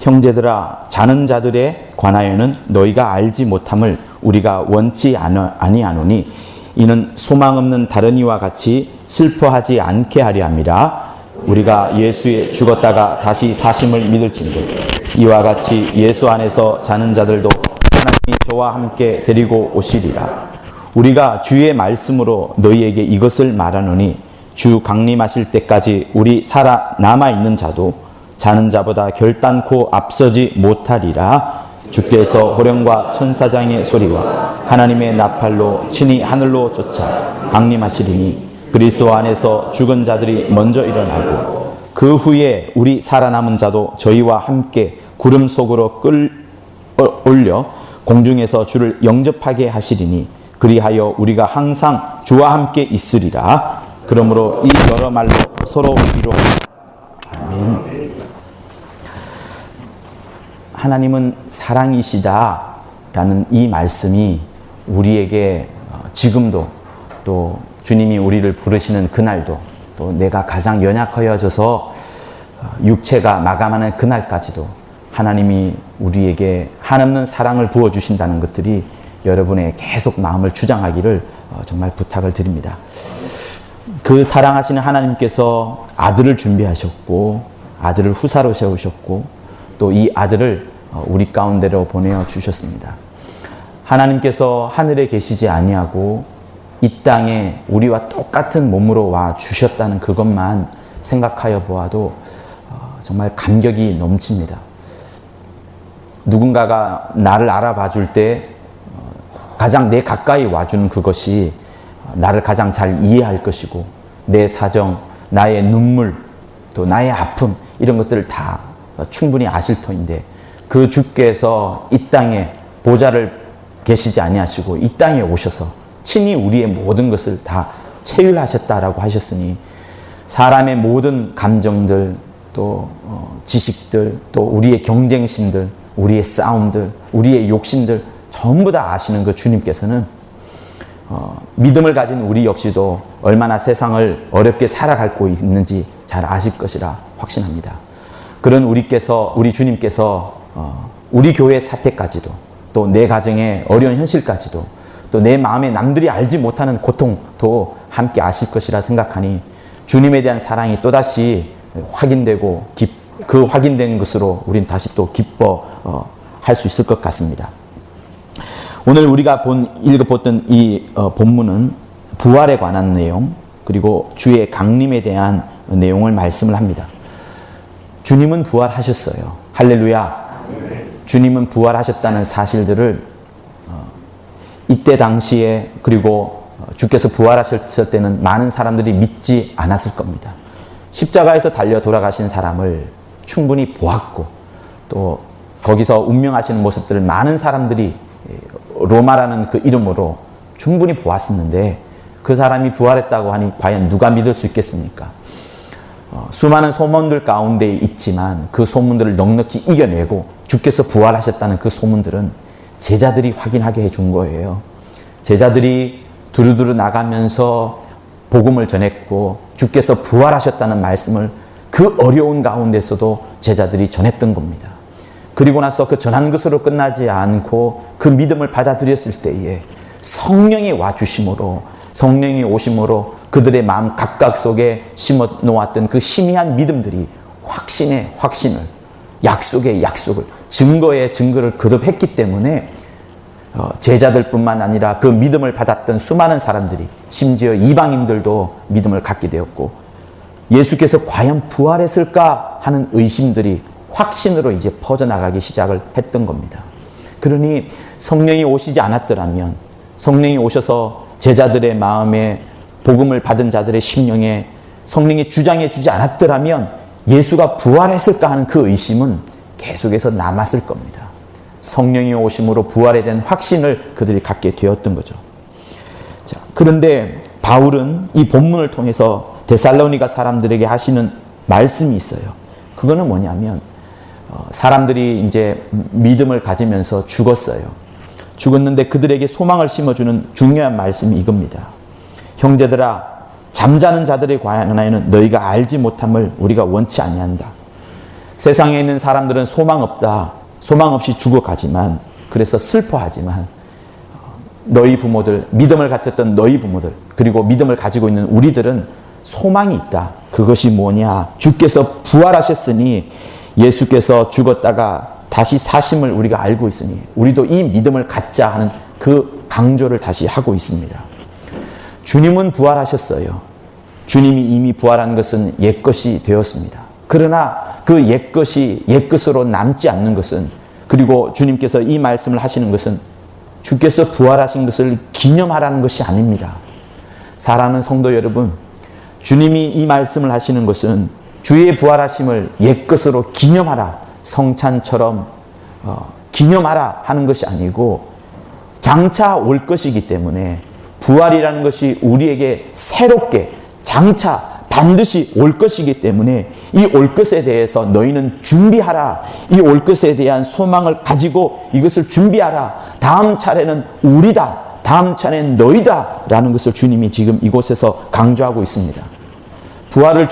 형제들아, 자는 자들에 관하여는 너희가 알지 못함을 우리가 원치 아니하노니 이는 소망 없는 다른 이와 같이 슬퍼하지 않게 하려 함이라. 우리가 예수에 죽었다가 다시 사심을 믿을진대 이와 같이 예수 안에서 자는 자들도 하나님이 저와 함께 데리고 오시리라. 우리가 주의 말씀으로 너희에게 이것을 말하노니 주 강림하실 때까지 우리 살아남아 있는 자도 자는 자보다 결단코 앞서지 못하리라. 주께서 호령과 천사장의 소리와 하나님의 나팔로 친히 하늘로 쫓아 강림하시리니 그리스도 안에서 죽은 자들이 먼저 일어나고 그 후에 우리 살아남은 자도 저희와 함께 구름 속으로 올려 공중에서 주를 영접하게 하시리니 그리하여 우리가 항상 주와 함께 있으리라. 그러므로 이 여러 말로 서로 위로하라. 아멘. 하나님은 사랑이시다라는 이 말씀이 우리에게 지금도 또 주님이 우리를 부르시는 그날도 또 내가 가장 연약하여져서 육체가 마감하는 그날까지도 하나님이 우리에게 한없는 사랑을 부어주신다는 것들이 여러분의 계속 마음을 주장하기를 정말 부탁을 드립니다. 그 사랑하시는 하나님께서 아들을 준비하셨고 아들을 후사로 세우셨고 또 이 아들을 우리 가운데로 보내어 주셨습니다. 하나님께서 하늘에 계시지 아니하고 이 땅에 우리와 똑같은 몸으로 와 주셨다는 그것만 생각하여 보아도 정말 감격이 넘칩니다. 누군가가 나를 알아봐 줄 때 가장 내 가까이 와주는 그것이 나를 가장 잘 이해할 것이고 내 사정, 나의 눈물, 또 나의 아픔 이런 것들을 다 충분히 아실 터인데 그 주께서 이 땅에 보좌를 계시지 아니하시고 이 땅에 오셔서 친히 우리의 모든 것을 다 체휼하셨다라고 하셨으니 사람의 모든 감정들 또 지식들 또 우리의 경쟁심들 우리의 싸움들 우리의 욕심들 전부 다 아시는 그 주님께서는 믿음을 가진 우리 역시도 얼마나 세상을 어렵게 살아가고 있는지 잘 아실 것이라 확신합니다. 그런 우리 주님께서 우리 교회 사태까지도 또 내 가정의 어려운 현실까지도 또 내 마음에 남들이 알지 못하는 고통도 함께 아실 것이라 생각하니 주님에 대한 사랑이 또다시 확인되고 그 확인된 것으로 우린 다시 또 기뻐할 수 있을 것 같습니다. 오늘 우리가 읽어봤던 이 본문은 부활에 관한 내용 그리고 주의 강림에 대한 내용을 말씀을 합니다. 주님은 부활하셨어요. 할렐루야. 주님은 부활하셨다는 사실들을 이때 당시에 그리고 주께서 부활하셨을 때는 많은 사람들이 믿지 않았을 겁니다. 십자가에서 달려 돌아가신 사람을 충분히 보았고 또 거기서 운명하시는 모습들을 많은 사람들이 로마라는 그 이름으로 충분히 보았었는데 그 사람이 부활했다고 하니 과연 누가 믿을 수 있겠습니까? 수많은 소문들 가운데 있지만 그 소문들을 넉넉히 이겨내고 주께서 부활하셨다는 그 소문들은 제자들이 확인하게 해준 거예요. 제자들이 두루두루 나가면서 복음을 전했고 주께서 부활하셨다는 말씀을 그 어려운 가운데서도 제자들이 전했던 겁니다. 그리고 나서 그 전한 것으로 끝나지 않고 그 믿음을 받아들였을 때에 성령이 와주심으로 성령이 오심으로 그들의 마음 각각 속에 심어 놓았던 그 희미한 믿음들이 확신의 확신을 약속의 약속을 증거의 증거를 거듭했기 때문에 제자들뿐만 아니라 그 믿음을 받았던 수많은 사람들이 심지어 이방인들도 믿음을 갖게 되었고 예수께서 과연 부활했을까 하는 의심들이 확신으로 이제 퍼져나가기 시작을 했던 겁니다. 그러니 성령이 오시지 않았더라면 성령이 오셔서 제자들의 마음에 복음을 받은 자들의 심령에 성령이 주장해 주지 않았더라면 예수가 부활했을까 하는 그 의심은 계속해서 남았을 겁니다. 성령이 오심으로 부활에 대한 확신을 그들이 갖게 되었던 거죠. 자, 그런데 바울은 이 본문을 통해서 데살로니가 사람들에게 하시는 말씀이 있어요. 그거는 뭐냐면 사람들이 이제 믿음을 가지면서 죽었어요. 죽었는데 그들에게 소망을 심어주는 중요한 말씀이 이겁니다. 형제들아 잠자는 자들에 관하여는 너희가 알지 못함을 우리가 원치 아니한다. 세상에 있는 사람들은 소망 없다, 소망 없이 죽어가지만, 그래서 슬퍼하지만 너희 부모들, 믿음을 가졌던 너희 부모들, 그리고 믿음을 가지고 있는 우리들은 소망이 있다. 그것이 뭐냐? 주께서 부활하셨으니, 예수께서 죽었다가 다시 사심을 우리가 알고 있으니 우리도 이 믿음을 갖자 하는 그 강조를 다시 하고 있습니다. 주님은 부활하셨어요. 주님이 이미 부활한 것은 옛것이 되었습니다. 그러나 그 옛것이 옛것으로 남지 않는 것은, 그리고 주님께서 이 말씀을 하시는 것은 주께서 부활하신 것을 기념하라는 것이 아닙니다. 사랑하는 성도 여러분, 주님이 이 말씀을 하시는 것은 주의 부활하심을 옛것으로 기념하라, 성찬처럼 기념하라 하는 것이 아니고, 장차 올 것이기 때문에 부활이라는 것이 우리에게 새롭게 장차 반드시 올 것이기 때문에 이 올 것에 대해서 너희는 준비하라. 이 올 것에 대한 소망을 가지고 이것을 준비하라. 다음 차례는 우리다. 다음 차례는 너희다. 라는 것을 주님이 지금 이곳에서 강조하고 있습니다. 부활을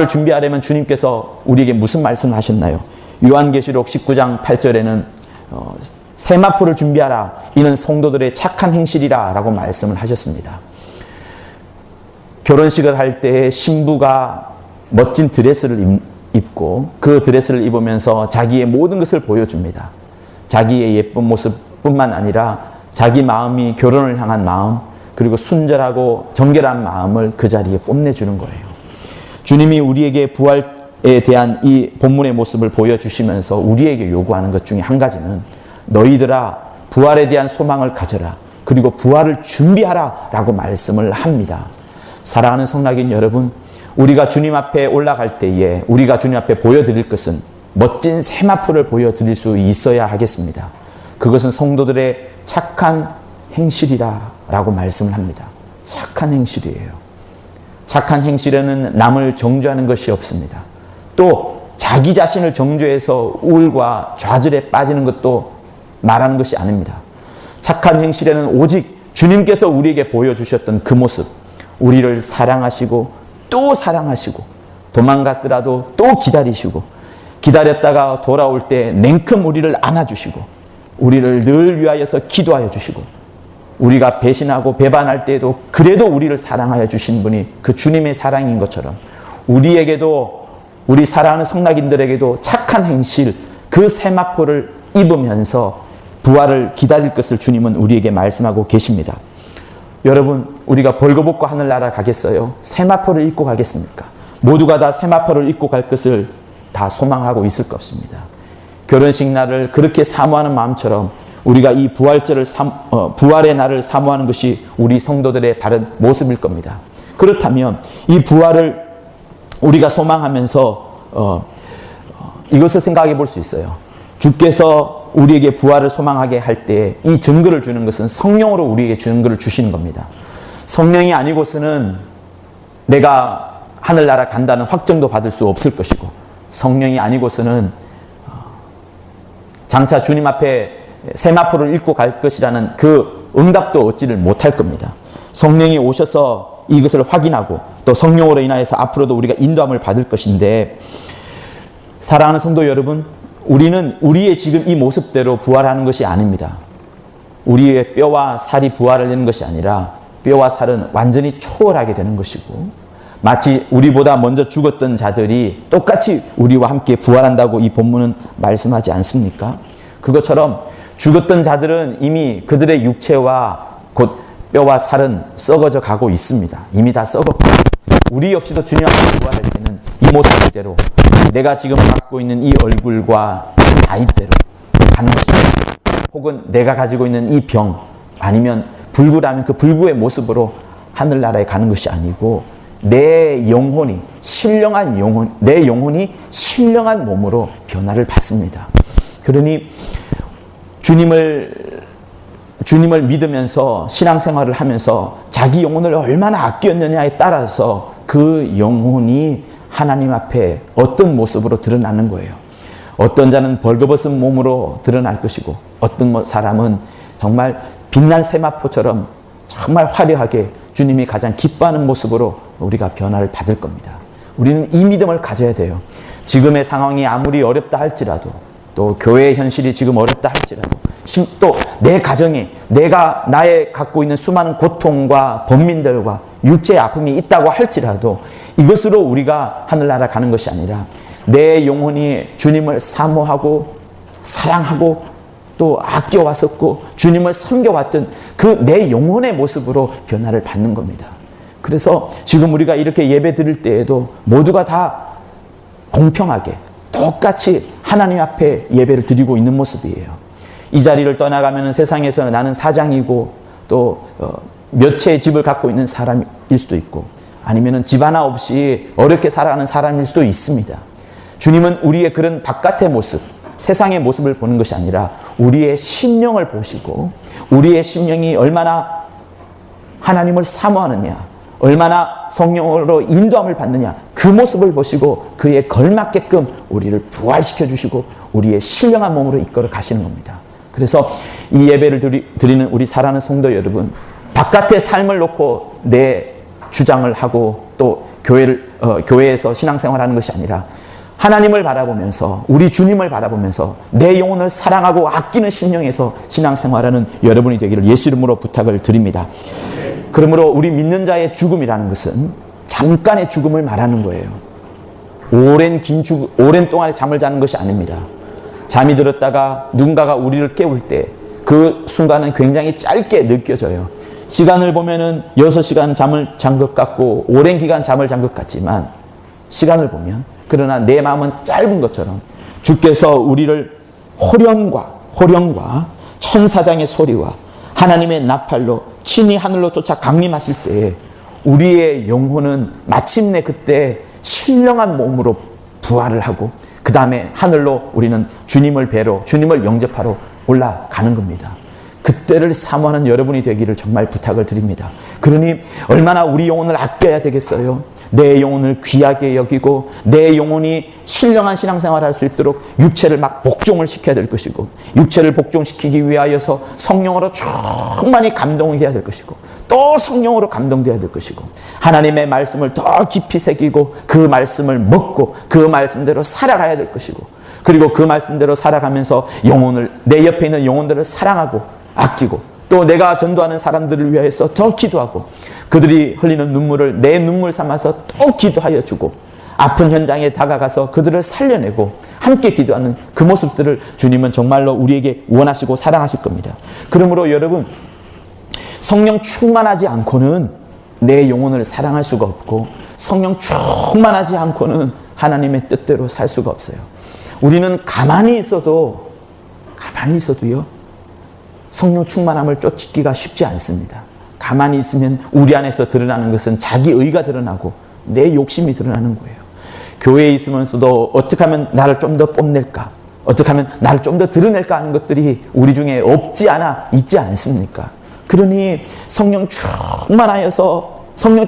준비하려면 주님께서 우리에게 무슨 말씀을 하셨나요? 요한계시록 19장 8절에는 세마포를 준비하라. 이는 성도들의 착한 행실이라 라고 말씀을 하셨습니다. 결혼식을 할 때 신부가 멋진 드레스를 입고 그 드레스를 입으면서 자기의 모든 것을 보여줍니다. 자기의 예쁜 모습뿐만 아니라 자기 마음이 결혼을 향한 마음, 그리고 순절하고 정결한 마음을 그 자리에 뽐내주는 거예요. 주님이 우리에게 부활에 대한 이 본문의 모습을 보여주시면서 우리에게 요구하는 것 중에 한 가지는, 너희들아 부활에 대한 소망을 가져라. 그리고 부활을 준비하라 라고 말씀을 합니다. 사랑하는 성낙인 여러분, 우리가 주님 앞에 올라갈 때에 우리가 주님 앞에 보여드릴 것은 멋진 세마포를 보여드릴 수 있어야 하겠습니다. 그것은 성도들의 착한 행실이라 라고 말씀을 합니다. 착한 행실이에요. 착한 행실에는 남을 정죄하는 것이 없습니다. 또 자기 자신을 정죄해서 우울과 좌절에 빠지는 것도 말하는 것이 아닙니다. 착한 행실에는 오직 주님께서 우리에게 보여주셨던 그 모습, 우리를 사랑하시고 또 사랑하시고, 도망갔더라도 또 기다리시고, 기다렸다가 돌아올 때 냉큼 우리를 안아주시고, 우리를 늘 위하여서 기도하여 주시고, 우리가 배신하고 배반할 때에도 그래도 우리를 사랑하여 주신 분이 그 주님의 사랑인 것처럼, 우리에게도, 우리 사랑하는 성낙인들에게도 착한 행실, 그 세마포를 입으면서 부활을 기다릴 것을 주님은 우리에게 말씀하고 계십니다. 여러분, 우리가 벌거벗고 하늘나라 가겠어요? 세마포를 입고 가겠습니까? 모두가 다 세마포를 입고 갈 것을 다 소망하고 있을 것입니다. 결혼식 날을 그렇게 사모하는 마음처럼 우리가 이 부활의 날을 사모하는 것이 우리 성도들의 바른 모습일 겁니다. 그렇다면 이 부활을 우리가 소망하면서 이것을 생각해 볼 수 있어요. 주께서 우리에게 부활을 소망하게 할 때 이 증거를 주는 것은 성령으로 우리에게 증거를 주시는 겁니다. 성령이 아니고서는 내가 하늘나라 간다는 확정도 받을 수 없을 것이고, 성령이 아니고서는 장차 주님 앞에 세마포를 읽고 갈 것이라는 그 응답도 얻지를 못할 겁니다. 성령이 오셔서 이것을 확인하고 또 성령으로 인하여서 앞으로도 우리가 인도함을 받을 것인데, 사랑하는 성도 여러분, 우리는 우리의 지금 이 모습대로 부활하는 것이 아닙니다. 우리의 뼈와 살이 부활하는 것이 아니라 뼈와 살은 완전히 초월하게 되는 것이고, 마치 우리보다 먼저 죽었던 자들이 똑같이 우리와 함께 부활한다고 이 본문은 말씀하지 않습니까? 그것처럼 죽었던 자들은 이미 그들의 육체와 곧 뼈와 살은 썩어져 가고 있습니다. 이미 다 썩었고, 우리 역시도 주님 앞에 부활할 때는 이 모습대로 내가 지금 갖고 있는 이 얼굴과 이 나이대로 가는 것입니다. 혹은 내가 가지고 있는 이 병, 아니면 불구라면 그 불구의 모습으로 하늘나라에 가는 것이 아니고, 내 영혼이 신령한 영혼, 내 영혼이 신령한 몸으로 변화를 받습니다. 그러니 주님을 믿으면서 신앙생활을 하면서 자기 영혼을 얼마나 아꼈느냐에 따라서 그 영혼이 하나님 앞에 어떤 모습으로 드러나는 거예요. 어떤 자는 벌거벗은 몸으로 드러날 것이고, 어떤 사람은 정말 빛난 세마포처럼 정말 화려하게 주님이 가장 기뻐하는 모습으로 우리가 변화를 받을 겁니다. 우리는 이 믿음을 가져야 돼요. 지금의 상황이 아무리 어렵다 할지라도, 또 교회의 현실이 지금 어렵다 할지라도, 또 내 가정에 내가 나의 갖고 있는 수많은 고통과 번민들과 육체의 아픔이 있다고 할지라도 이것으로 우리가 하늘나라 가는 것이 아니라 내 영혼이 주님을 사모하고 사랑하고 또 아껴왔었고 주님을 섬겨왔던 그 내 영혼의 모습으로 변화를 받는 겁니다. 그래서 지금 우리가 이렇게 예배 드릴 때에도 모두가 다 공평하게 똑같이 하나님 앞에 예배를 드리고 있는 모습이에요. 이 자리를 떠나가면 세상에서는 나는 사장이고 또 몇 채의 집을 갖고 있는 사람일 수도 있고, 아니면 집 하나 없이 어렵게 살아가는 사람일 수도 있습니다. 주님은 우리의 그런 바깥의 모습, 세상의 모습을 보는 것이 아니라 우리의 심령을 보시고 우리의 심령이 얼마나 하나님을 사모하느냐, 얼마나 성령으로 인도함을 받느냐, 그 모습을 보시고 그에 걸맞게끔 우리를 부활시켜 주시고 우리의 신령한 몸으로 이끌어 가시는 겁니다. 그래서 이 예배를 드리는 우리 사랑하는 성도 여러분, 바깥의 삶을 놓고 내 주장을 하고 또 교회에서 신앙생활하는 것이 아니라 하나님을 바라보면서, 우리 주님을 바라보면서 내 영혼을 사랑하고 아끼는 심령에서 신앙생활하는 여러분이 되기를 예수 이름으로 부탁을 드립니다. 그러므로 우리 믿는 자의 죽음이라는 것은 잠깐의 죽음을 말하는 거예요. 오랜 동안의 잠을 자는 것이 아닙니다. 잠이 들었다가 누군가가 우리를 깨울 때 그 순간은 굉장히 짧게 느껴져요. 시간을 보면은 6시간 잠을 잔 것 같고 오랜 기간 잠을 잔 것 같지만, 시간을 보면, 그러나 내 마음은 짧은 것처럼 주께서 우리를 호령과 천사장의 소리와 하나님의 나팔로 친히 하늘로 쫓아 강림하실 때에 우리의 영혼은 마침내 그때 신령한 몸으로 부활을 하고 그 다음에 하늘로 우리는 주님을 뵈러, 주님을 영접하러 올라가는 겁니다. 그때를 사모하는 여러분이 되기를 정말 부탁을 드립니다. 그러니 얼마나 우리 영혼을 아껴야 되겠어요. 내 영혼을 귀하게 여기고 내 영혼이 신령한 신앙생활을 할 수 있도록 육체를 막 복종을 시켜야 될 것이고, 육체를 복종시키기 위하여서 성령으로 충만히 감동해야 될 것이고, 또 성령으로 감동돼야 될 것이고, 하나님의 말씀을 더 깊이 새기고 그 말씀을 먹고 그 말씀대로 살아가야 될 것이고, 그리고 그 말씀대로 살아가면서 내 옆에 있는 영혼들을 사랑하고 아끼고, 또 내가 전도하는 사람들을 위해서 더 기도하고 그들이 흘리는 눈물을 내 눈물 삼아서 또 기도하여 주고, 아픈 현장에 다가가서 그들을 살려내고 함께 기도하는 그 모습들을 주님은 정말로 우리에게 원하시고 사랑하실 겁니다. 그러므로 여러분, 성령 충만하지 않고는 내 영혼을 사랑할 수가 없고, 성령 충만하지 않고는 하나님의 뜻대로 살 수가 없어요. 우리는 가만히 있어도요, 성령 충만함을 쫓기가 쉽지 않습니다. 가만히 있으면 우리 안에서 드러나는 것은 자기 의가 드러나고 내 욕심이 드러나는 거예요. 교회에 있으면서도 어떻게 하면 나를 좀 더 뽐낼까, 어떻게 하면 나를 좀 더 드러낼까 하는 것들이 우리 중에 없지 않아 있지 않습니까? 그러니 성령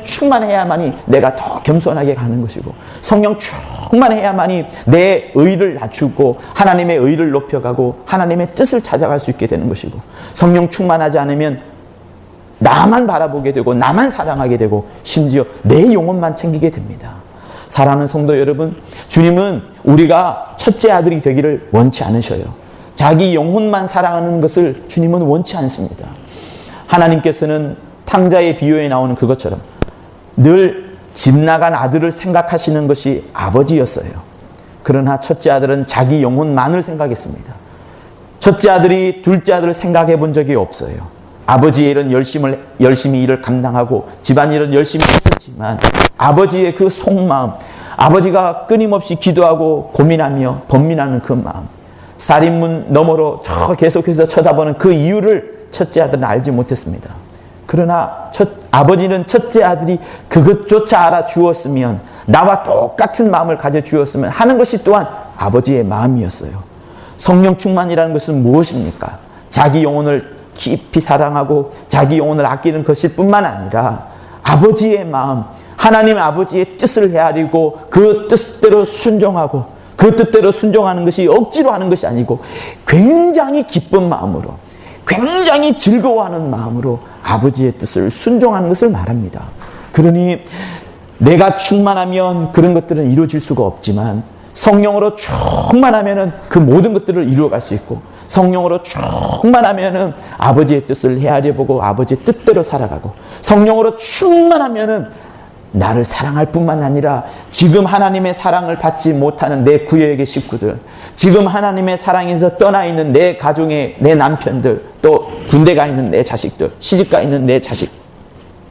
충만해야만이 내가 더 겸손하게 가는 것이고, 성령 충만해야만이 내 의를 낮추고 하나님의 의를 높여가고 하나님의 뜻을 찾아갈 수 있게 되는 것이고, 성령 충만하지 않으면 나만 바라보게 되고 나만 사랑하게 되고 심지어 내 영혼만 챙기게 됩니다. 사랑하는 성도 여러분, 주님은 우리가 첫째 아들이 되기를 원치 않으셔요. 자기 영혼만 사랑하는 것을 주님은 원치 않습니다. 하나님께서는 탕자의 비유에 나오는 그것처럼 늘 집 나간 아들을 생각하시는 것이 아버지였어요. 그러나 첫째 아들은 자기 영혼만을 생각했습니다. 첫째 아들이 둘째 아들을 생각해 본 적이 없어요. 아버지의 일은 열심히 일을 감당하고 집안일은 열심히 했었지만 아버지의 그 속마음, 아버지가 끊임없이 기도하고 고민하며 번민하는 그 마음, 살인문 너머로 계속해서 쳐다보는 그 이유를 첫째 아들은 알지 못했습니다. 그러나 아버지는 첫째 아들이 그것조차 알아주었으면, 나와 똑같은 마음을 가져주었으면 하는 것이 또한 아버지의 마음이었어요. 성령 충만이라는 것은 무엇입니까? 자기 영혼을 깊이 사랑하고 자기 영혼을 아끼는 것일 뿐만 아니라 아버지의 마음, 하나님 아버지의 뜻을 헤아리고 그 뜻대로 순종하고, 그 뜻대로 순종하는 것이 억지로 하는 것이 아니고 굉장히 기쁜 마음으로, 굉장히 즐거워하는 마음으로 아버지의 뜻을 순종하는 것을 말합니다. 그러니 내가 충만하면 그런 것들은 이루어질 수가 없지만 성령으로 충만하면은 그 모든 것들을 이루어갈 수 있고, 성령으로 충만하면은 아버지의 뜻을 헤아려 보고 아버지의 뜻대로 살아가고, 성령으로 충만하면은 나를 사랑할 뿐만 아니라 지금 하나님의 사랑을 받지 못하는 내 구역의 식구들, 지금 하나님의 사랑에서 떠나 있는 내 가정의 내 남편들, 또 군대 가 있는 내 자식들, 시집 가 있는 내 자식,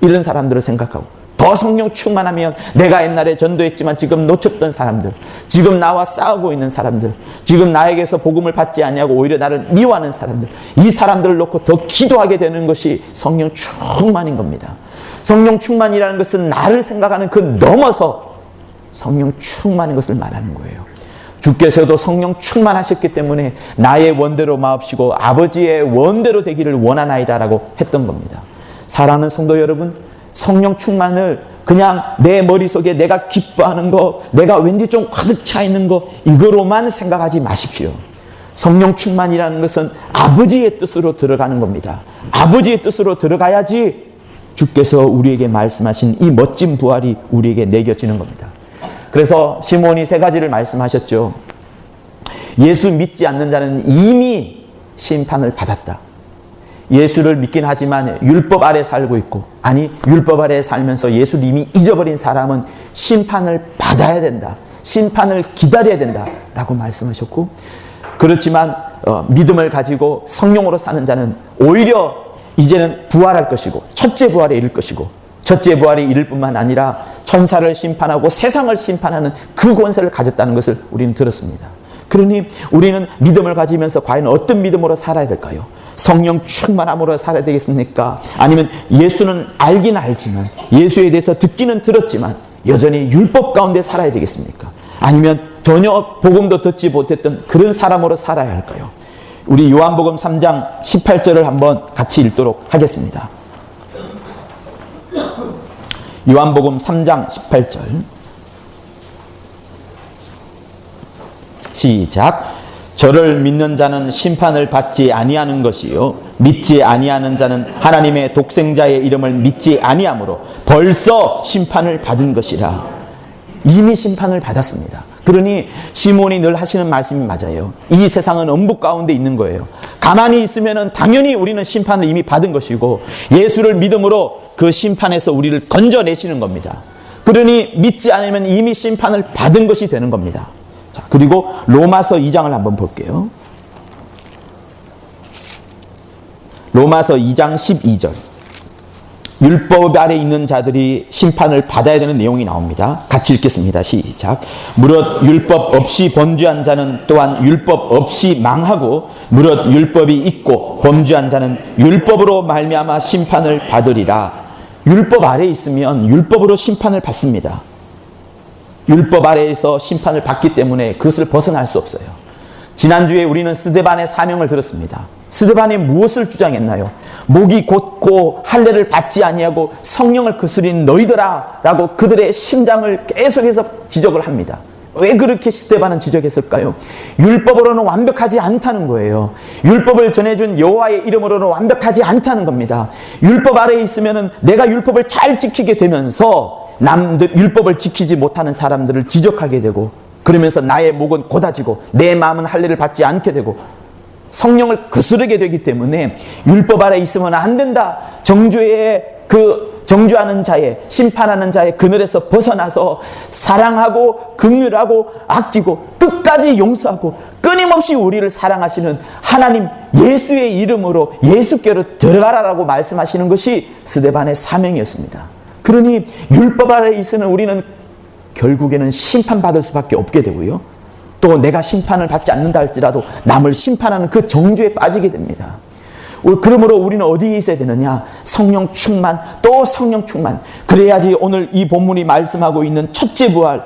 이런 사람들을 생각하고, 더 성령 충만하면 내가 옛날에 전도했지만 지금 놓쳤던 사람들, 지금 나와 싸우고 있는 사람들, 지금 나에게서 복음을 받지 않냐고 오히려 나를 미워하는 사람들, 이 사람들을 놓고 더 기도하게 되는 것이 성령 충만인 겁니다. 성령 충만이라는 것은 나를 생각하는 그 넘어서 성령 충만인 것을 말하는 거예요. 주께서도 성령 충만하셨기 때문에 나의 원대로 마옵시고 아버지의 원대로 되기를 원하나이다라고 했던 겁니다. 사랑하는 성도 여러분, 성령 충만을 그냥 내 머릿속에 내가 기뻐하는 거, 내가 왠지 좀 가득 차 있는 거, 이거로만 생각하지 마십시오. 성령 충만이라는 것은 아버지의 뜻으로 들어가는 겁니다. 아버지의 뜻으로 들어가야지 주께서 우리에게 말씀하신 이 멋진 부활이 우리에게 내겨지는 겁니다. 그래서 시몬이 세 가지를 말씀하셨죠. 예수 믿지 않는 자는 이미 심판을 받았다. 예수를 믿긴 하지만 율법 아래 살고 있고, 아니 율법 아래 살면서 예수를 이미 잊어버린 사람은 심판을 받아야 된다. 심판을 기다려야 된다 라고 말씀하셨고, 그렇지만 믿음을 가지고 성령으로 사는 자는 오히려 이제는 부활할 것이고, 첫째 부활에 이를 것이고, 첫째 부활에 이를 뿐만 아니라 천사를 심판하고 세상을 심판하는 그 권세를 가졌다는 것을 우리는 들었습니다. 그러니 우리는 믿음을 가지면서 과연 어떤 믿음으로 살아야 될까요? 성령 충만함으로 살아야 되겠습니까? 아니면 예수는 알긴 알지만, 예수에 대해서 듣기는 들었지만 여전히 율법 가운데 살아야 되겠습니까? 아니면 전혀 복음도 듣지 못했던 그런 사람으로 살아야 할까요? 우리 요한복음 3장 18절을 한번 같이 읽도록 하겠습니다. 요한복음 3장 18절 시작. 저를 믿는 자는 심판을 받지 아니하는 것이요 믿지 아니하는 자는 하나님의 독생자의 이름을 믿지 아니하므로 벌써 심판을 받은 것이라. 이미 심판을 받았습니다. 그러니 시몬이 늘 하시는 말씀이 맞아요. 이 세상은 엄부 가운데 있는 거예요. 가만히 있으면 당연히 우리는 심판을 이미 받은 것이고, 예수를 믿음으로 그 심판에서 우리를 건져내시는 겁니다. 그러니 믿지 않으면 이미 심판을 받은 것이 되는 겁니다. 자, 그리고 로마서 2장을 한번 볼게요. 로마서 2장 12절. 율법 아래 있는 자들이 심판을 받아야 되는 내용이 나옵니다. 같이 읽겠습니다. 시작. 무릇 율법 없이 범죄한 자는 또한 율법 없이 망하고, 무릇 율법이 있고 범죄한 자는 율법으로 말미암아 심판을 받으리라. 율법 아래 있으면 율법으로 심판을 받습니다. 율법 아래에서 심판을 받기 때문에 그것을 벗어날 수 없어요. 지난주에 우리는 스데반의 사명을 들었습니다. 스데반이 무엇을 주장했나요? 목이 곧고 할례를 받지 아니하고 성령을 거스린 너희들아 라고 그들의 심장을 계속해서 지적을 합니다. 왜 그렇게 스데반은 지적했을까요? 율법으로는 완벽하지 않다는 거예요. 율법을 전해준 여호와의 이름으로는 완벽하지 않다는 겁니다. 율법 아래에 있으면 내가 율법을 잘 지키게 되면서 남들 율법을 지키지 못하는 사람들을 지적하게 되고, 그러면서 나의 목은 고다지고 내 마음은 할례를 받지 않게 되고 성령을 거스르게 되기 때문에 율법 아래 있으면 안 된다. 정죄하는 자의, 심판하는 자의 그늘에서 벗어나서 사랑하고 긍휼하고 아끼고 끝까지 용서하고 끊임없이 우리를 사랑하시는 하나님 예수의 이름으로 예수께로 들어가라라고 말씀하시는 것이 스데반의 사명이었습니다. 그러니 율법 아래 있으면 우리는 결국에는 심판받을 수밖에 없게 되고요. 또 내가 심판을 받지 않는다 할지라도 남을 심판하는 그 정죄에 빠지게 됩니다. 그러므로 우리는 어디에 있어야 되느냐? 성령 충만, 또 성령 충만. 그래야지 오늘 이 본문이 말씀하고 있는 첫째 부활,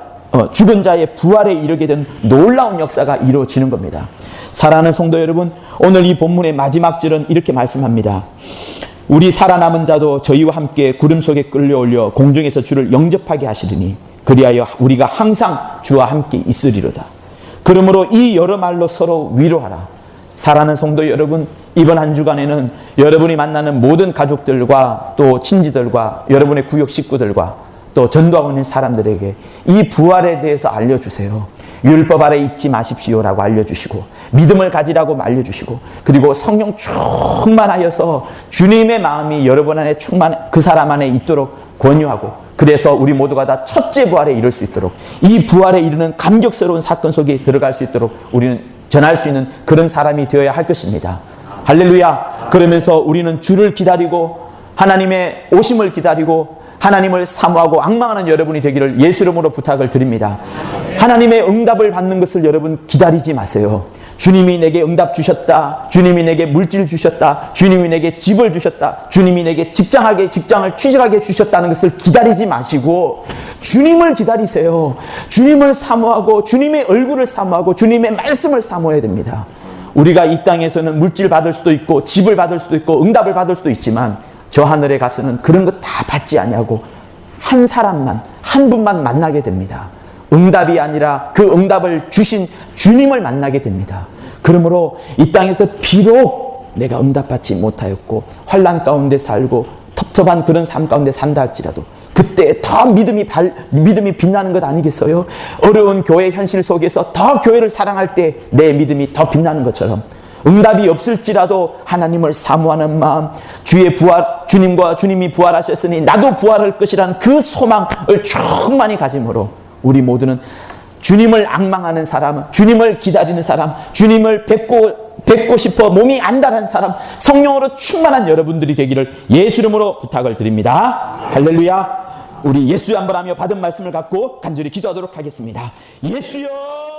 죽은 자의 부활에 이르게 된 놀라운 역사가 이루어지는 겁니다. 사랑하는 성도 여러분, 오늘 이 본문의 마지막 절은 이렇게 말씀합니다. 우리 살아남은 자도 저희와 함께 구름 속에 끌려올려 공중에서 주를 영접하게 하시리니 그리하여 우리가 항상 주와 함께 있으리로다. 그러므로 이 여러 말로 서로 위로하라. 사랑하는 성도 여러분, 이번 한 주간에는 여러분이 만나는 모든 가족들과 또 친지들과 여러분의 구역 식구들과 또 전도하고 있는 사람들에게 이 부활에 대해서 알려주세요. 율법 아래 있지 마십시오라고 알려주시고, 믿음을 가지라고 알려주시고, 그리고 성령 충만하여서 주님의 마음이 여러분 안에 그 사람 안에 있도록 권유하고, 그래서 우리 모두가 다 첫째 부활에 이를 수 있도록, 이 부활에 이르는 감격스러운 사건 속에 들어갈 수 있도록 우리는 전할 수 있는 그런 사람이 되어야 할 것입니다. 할렐루야. 그러면서 우리는 주를 기다리고 하나님의 오심을 기다리고 하나님을 사모하고 앙망하는 여러분이 되기를 예수 이름으로 부탁을 드립니다. 하나님의 응답을 받는 것을 여러분 기다리지 마세요. 주님이 내게 응답 주셨다. 주님이 내게 물질 주셨다. 주님이 내게 집을 주셨다. 주님이 내게 직장을 취직하게 주셨다는 것을 기다리지 마시고 주님을 기다리세요. 주님을 사모하고 주님의 얼굴을 사모하고 주님의 말씀을 사모해야 됩니다. 우리가 이 땅에서는 물질 받을 수도 있고 집을 받을 수도 있고 응답을 받을 수도 있지만 저 하늘에 가서는 그런 거 다 받지 아니하고 한 사람만, 한 분만 만나게 됩니다. 응답이 아니라 그 응답을 주신 주님을 만나게 됩니다. 그러므로 이 땅에서 비록 내가 응답받지 못하였고 환난 가운데 살고 텁텁한 그런 삶 가운데 산다 할지라도 그때 더 믿음이 빛나는 것 아니겠어요? 어려운 교회 현실 속에서 더 교회를 사랑할 때 내 믿음이 더 빛나는 것처럼 응답이 없을지라도 하나님을 사모하는 마음, 주님과 주님이 부활하셨으니 나도 부활할 것이라는 그 소망을 충만히 가짐으로 우리 모두는 주님을 앙망하는 사람, 주님을 기다리는 사람, 주님을 뵙고 싶어 몸이 안달한 사람, 성령으로 충만한 여러분들이 되기를 예수 이름으로 부탁을 드립니다. 할렐루야. 우리 예수의 한번 하며 받은 말씀을 갖고 간절히 기도하도록 하겠습니다. 예수여.